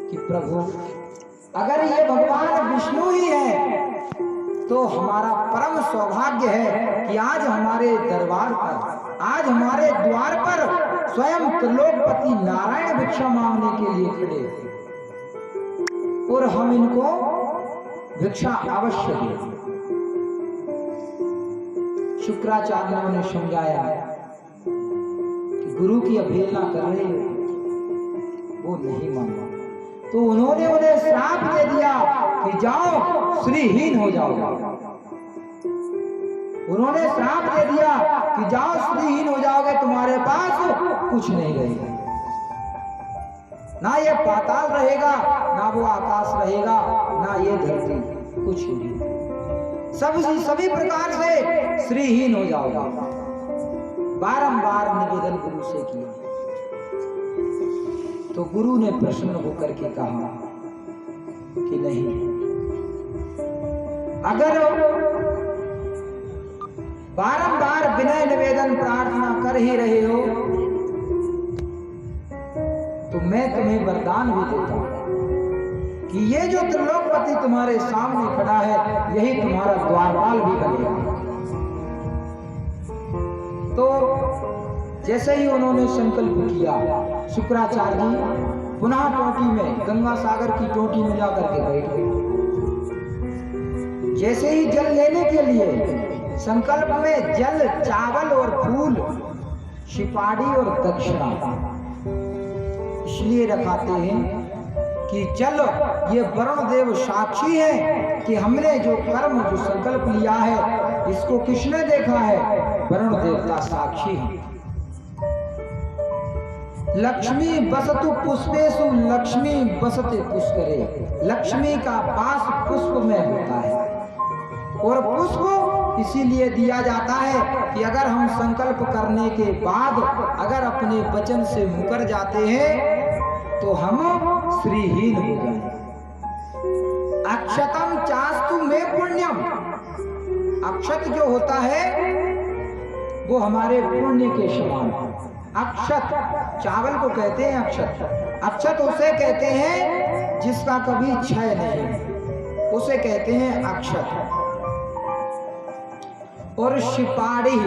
कि प्रभु अगर ये भगवान विष्णु ही है तो हमारा परम सौभाग्य है कि आज हमारे दरबार पर, आज हमारे द्वार पर स्वयं त्रिलोकपति नारायण भिक्षा मांगने के लिए खड़े और हम इनको भिक्षा अवश्य दें। शुक्राचार्यों ने समझाया कि गुरु की अवहेलना कर रहे हो, वो नहीं माना तो उन्होंने उन्हें श्राप दे दिया कि जाओ श्रीहीन हो जाओ। उन्होंने श्राप दे दिया कि जाओ श्रीहीन हो जाओगे, तुम्हारे पास कुछ नहीं रहेगा, ना ये पाताल रहेगा, ना वो आकाश रहेगा, ना ये धरती, कुछ नहीं, सभी प्रकार से श्रीहीन हो जाओगा। बारंबार निवेदन गुरु से किया तो गुरु ने प्रसन्न होकर के कहा कि नहीं, अगर बारंबार विनय निवेदन प्रार्थना कर ही रहे हो तो मैं तुम्हें वरदान भी देता हूं कि ये जो त्रिलोकपति तुम्हारे सामने खड़ा है यही तुम्हारा द्वारपाल भी बनेगा। तो जैसे ही उन्होंने संकल्प किया, शुक्राचार्य जी पुनः टोटी में, गंगा सागर की टोटी में जाकर के बैठ गए। जैसे ही जल लेने के लिए संकल्प में जल, चावल और फूल, सुपारी और दक्षिणा इसलिए रखाते हैं कि जल ये वरुण देव साक्षी है कि हमने जो कर्म, जो संकल्प लिया है इसको किसने देखा है? वरुण देवता साक्षी है। लक्ष्मी बसतु पुष्पेषु लक्ष्मी बसते पुष्करे, लक्ष्मी का वास पुष्प में होता है और पुष्प इसीलिए दिया जाता है कि अगर हम संकल्प करने के बाद अगर अपने वचन से मुकर जाते हैं तो हम श्रीहीन हो जाएं। अक्षतम चास्तु में पुण्यम, अक्षत जो होता है वो हमारे पुण्य के समान है। अक्षत, चावल को कहते हैं अक्षत। अक्षत उसे कहते हैं जिसका कभी क्षय नहीं, उसे कहते हैं अक्षत। और सुपारी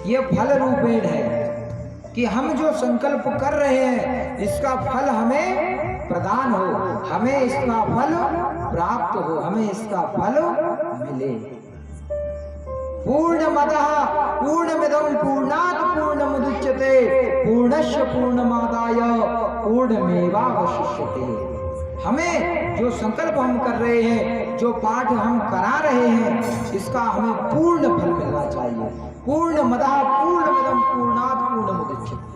ये फल रूपेण है कि हम जो संकल्प कर रहे हैं इसका फल हमें प्रदान हो, हमें इसका फल प्राप्त हो, हमें इसका फल मिले। पूर्णमदः पूर्णमिदं पूर्णात् पूर्णमुदच्यते पूर्णस्य पूर्णमादाय पूर्णमेवावशिष्यते। हमें जो संकल्प हम कर रहे हैं, जो पाठ हम करा रहे हैं, इसका हमें पूर्ण फल मिलना चाहिए। पूर्णमदः पूर्णमिदं पूर्णात् पूर्णमुदच्यते।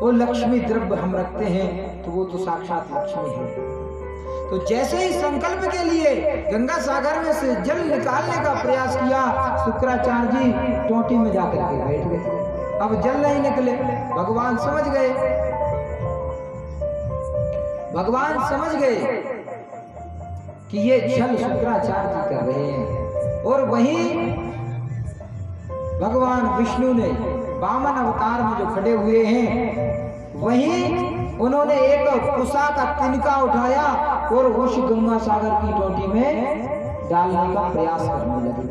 वो लक्ष्मी द्रव्य हम रखते हैं तो वो तो साक्षात लक्ष्मी है। तो जैसे ही संकल्प के लिए गंगा सागर में से जल निकालने का प्रयास किया, शुक्राचार्य जी टोटी में जाकर के बैठ गए। अब जल नहीं निकले, भगवान समझ गए, भगवान समझ गए कि ये छल शुक्राचार्य जी कर रहे हैं। और वहीं भगवान विष्णु ने वामन अवतार में जो खड़े हुए हैं, वहीं उन्होंने एक कुशा का तिनका उठाया और उस गंगा सागर की टोटी में डालने का प्रयास करने लगे।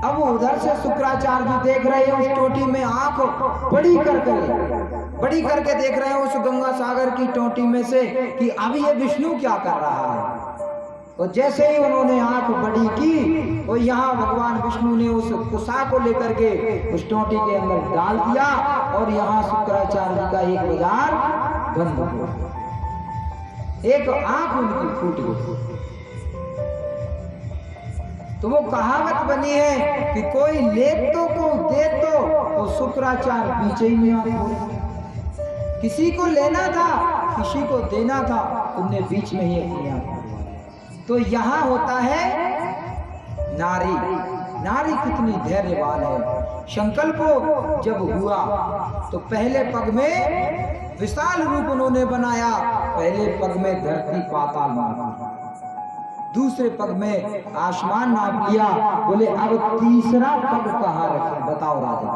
अब उधर से शुक्राचार्य जी देख रहे हैं उस टोटी में, आंख बड़ी करके देख रहे हैं उस गंगा सागर की टोटी में से कि अब ये विष्णु क्या कर रहा है। और जैसे ही उन्होंने आंख बड़ी की और यहाँ भगवान विष्णु ने उस कुशा को लेकर के उस टोटी के अंदर डाल दिया और यहाँ शुक्राचार्य जी का एक बाजार बंद हो, एक आंख उनकी फूट गई। तो वो कहावत बनी है कि कोई लेतो को दे तो शुक्राचार्य पीछे ही में आते। किसी को लेना था, किसी को देना था, तुमने बीच में ही अपनी। तो यहाँ होता है नारी, नारी कितनी धैर्यवान है। संकल्प जब हुआ तो पहले पग में विशाल रूप उन्होंने बनाया, पहले पग में धरती पाताल नापा, दूसरे पग में आसमान नाप लिया। बोले अब तीसरा पग कहाँ रखें, बताओ राजा।